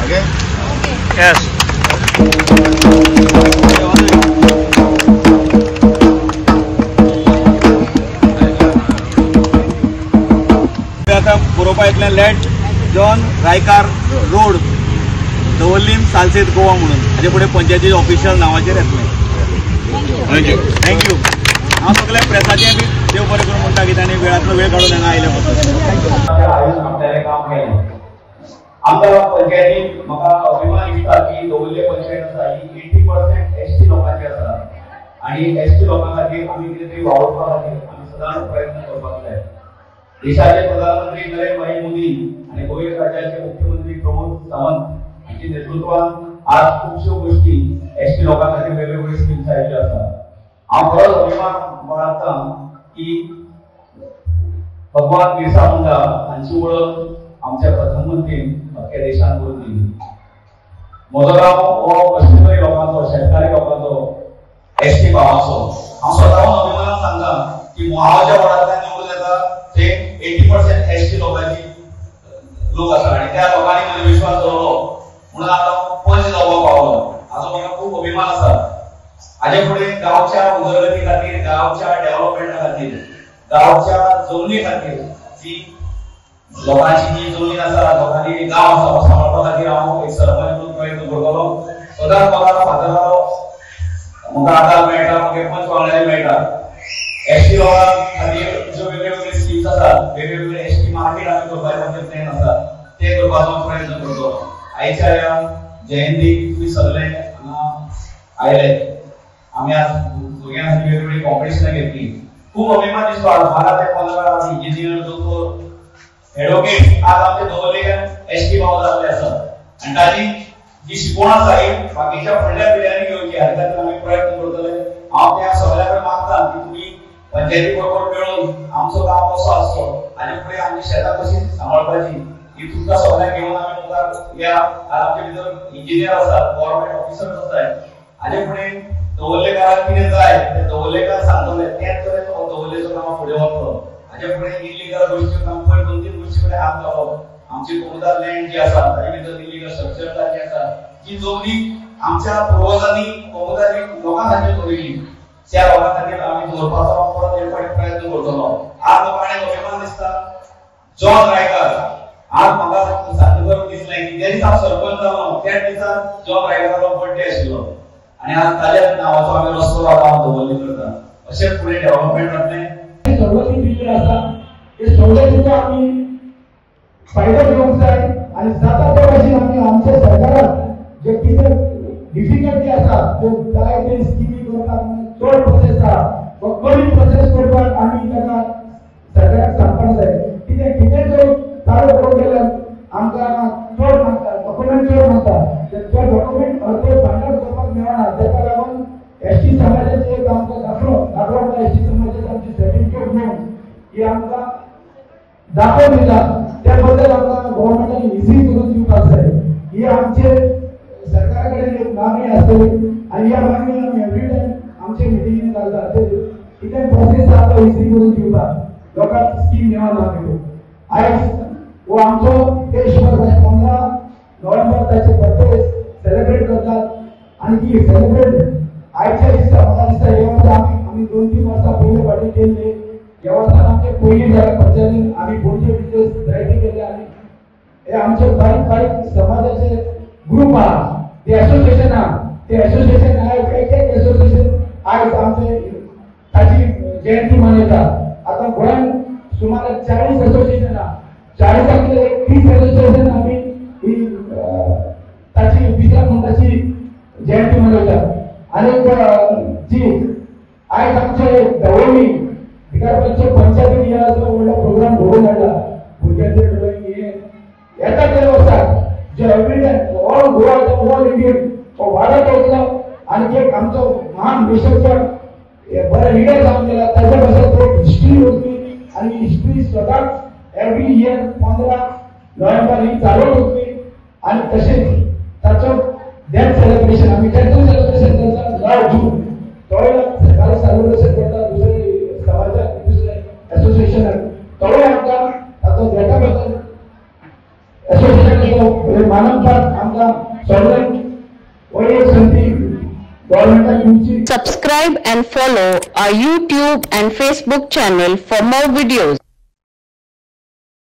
Okay? Yes. आता बरोवपा येतलें late John Raikar road Davorlim Salcete Goa म्हणून हाजे फुडें पंचायतीचे ऑफिशियल नांवाचेर येतलें. थँक्यू. हांव सगळ्या प्रेसाचें बी देव बरें करून म्हणटा की तांणी वेळांतलो वेळ काडून हांगा आयले बद्दल. आमच्या पंचायतीत म्हाका अभिमान दिसता की दवल्ले पंचायत आसा ही 80% एसटी लोकांची आसा आणि एसटी लोकां खातीर आमी कितें तरी वावरपा खातीर आमी सदांच प्रयत्न करपाक जाय. देशाचे प्रधानमंत्री नरेंद्र भाई मोदी आणि गोंय राज्याचे मुख्यमंत्री प्रमोद सावंत हांच्या नेतृत्वान आज खुबश्यो गोष्टी एसटी लोकां खातीर वेगवेगळ्यो स्कीम्स आयिल्ल्यो आसा. हांव खरोच अभिमान बाळगता की भगवान बिरसा मुंडा हांची वळख आमच्या प्रधानमंत्रीन अख्ख्या देशान करून दिली. म्हजो गांव हो कश्मीरी लोकांचो शेतकारी लोकांचो एसटी गांवाचो. हांव स्वताहून अभिमानान सांगता की हांव ज्या वाड्यांतल्यान निवडून येता ते 80% एसटी लोकांची लोक आसा आणि त्या लोकांनी म्हजो विश्वास दवरलो म्हणून आतां पंच जावपाक पावलो. हाचो म्हाका खूब अभिमान आसा. हाजे फुडें गांवच्या उदरगती खातीर, गांवच्या डेव्हलपमेंटा खातीर, गांवच्या जमनी खातीर जी लोकांची जी जमीन आसा, लोकांनी गांव आसा सांबाळपा खातीर हांव एक सरपंच म्हणून प्रयत्न करतलो. सदांच म्हाका फादरालो म्हाका आदार मेळटा, म्हाका पंच वांगड्यान मेळटा. एसटी लोकां खातीर ज्यो वेगवेगळ्यो स्कीम्स आसात, वेगवेगळे एसटी मार्केट आमी करपाचे प्लॅन आसा ते करपाचो प्रयत्न करतलो. आयच्या ह्या जयंतीक तुमी सगळे हांगा आयले. आमी आज भुरग्यांसाठी वेगवेगळी कॉम्पिटिशनां घेतली. खूब अभिमान दिसता. 12 ते 15 इंजिनियर, दोतोर, एडवोकेट आज आमचे दवल्लेच्यान एसटी भाव जाल्ले आसात आनी ताची जी शिकवण आसा ही बाकीच्या फुडल्या पिढ्यांनी घेवची हाचे खातीर आमी प्रयत्न करतले. हांव त्या सगळ्या कडेन मागता की तुमी पंचायती बरोबर मेळून आमचो गांव कसो आसचो आनी फुडें आमची शेतां कशी सांबाळपाची ही तुमकां सगळ्यांक घेवन आमी मुखार या. आज आमचे भितर इंजिनियर आसात, गव्हर्नमेंट ऑफिसर्स आसात. हाजे फुडें दवल्लेकाराक कितें जाय ते दवल्लेकार सांगतले. त्याच तरेन हो दवल्लेचो गांव फुडें वतलो. हाजे फुडें इल्लीगल गोश्टी कंपनी 2-3 गोश्टी कडेन हात घालप. आमची कोमदार लँड जी आसा ताजे भितर इल्लीगल स्ट्रक्चर जाल्ली आसा जी जमनी आमच्या पुर्वजांनी कोमदारी लोकां खातीर दवरिल्ली त्या लोकां खातीर आमी दवरपाचो परत एक फावटी प्रयत्न करतलो. आज म्हाका आनीक अभिमान दिसता जॉन रायकार. आज म्हाका सारकें करून दिसलें की जे दीस हांव सरपंच जालो त्याच दिसा जॉन रायकाराचो बर्थडे आशिल्लो आनी आज ताच्याच नांवाचो आमी रस्तो हांव दवरली करता. अशेंच फुडें डेव्हलपमेंट जातलें. सवलती दिल्ल्यो आसा हे सवलतीचो आमी फायदो घेवंक जाय आनी जाता त्या भाशेन आमी आमच्या सरकाराक जे कितें डिफिकल्टी आसा त्यो जाय ते स्किमी करपाक चड प्रोसेस आसा वा कमी प्रोसेस करपाक आमी ताका सरकाराक सांगपाक जाय. कितें जर चालू करूंक गेल्यार आमकां चड डॉक्युमेंट चड मागता. ते डॉक्युमेंट अर्दे फायनल करपाक मेळना. ताका लागून एसटी समाजाचे एक आमकां दाखलो एसटी समाजाचे आमची सर्टिफिकेट घेवन ही आमकां दाखोवन दिता. त्या बद्दल आमकां गव्हर्नमेंटान इझी करून दिवपाक जाय. ही आमचे सरकारा कडेन एक मागणी आसतली आनी ह्या मागणी आमी एवरी टायम आमचे मिटिंगेन घालता. कितें प्रोसेस आसा तो इझी करून दिवपाक लोकांक स्कीम मेळना त्यो. आयज हो आमचो देशभर 15 नोव्हेंबर ताचे बर्थडे सेलिब्रेट करतात आनी ती सेलिब्रेट आयच्या दिसा म्हाका दिसता हे वर्सा आमी 2-3 वर्सां पयलीं फाटीं केल्ली. ह्या वर्सान आमचे पयलीं जाल्या पंचायतीन आमी पुणचे बिजनेस जायते केले आनी हे आमचे बारीक बारीक समाजाचे ग्रुप आहा ते एसोसिएशन आहा. ते एसोसिएशन एक एसोसिएशन आयज आमचे ताची जयंती मनयता. आतां गोंयान सुमार 40 एसोसिएशन आहा. 40 30 एसोसिएशन आमी ही ताची बिरसा मुंडाची जयंती मनयतात. आनी जी आयज आमचे दवल्ली भिकारपंच पंचायतीन ह्या जो व्हडलो प्रोग्राम घडोवन हाडला भुरग्यांचे ड्रॉइंग हे येता ते वर्साक जे every all Goa all Indian तो वाडत वयतलो आनी एक आमचो महान देशाचो बरे लिडर जावन गेला ताच्या भाशेन तो हिस्ट्री वचपी आनी हिस्ट्री सदांच एव्हरी इयर 15 नोव्हेंबर ही चालू वचपी आनी तशेंच ताचो डेथ सेलिब्रेशन आमी डेथ सेलिब्रेशन करता 9 जून तोय सरकारी सेलिब्रेशन करता. दुसरे समाजाक दुसरे एसोसिएशनाक तोय आमकां ताचो डेटा बद्दल एसोसिएशनाचो मानवतात आमकां सगळ्यांची वय संधी गव्हर्नमेंटाची Subscribe and follow our YouTube and Facebook channel for more videos.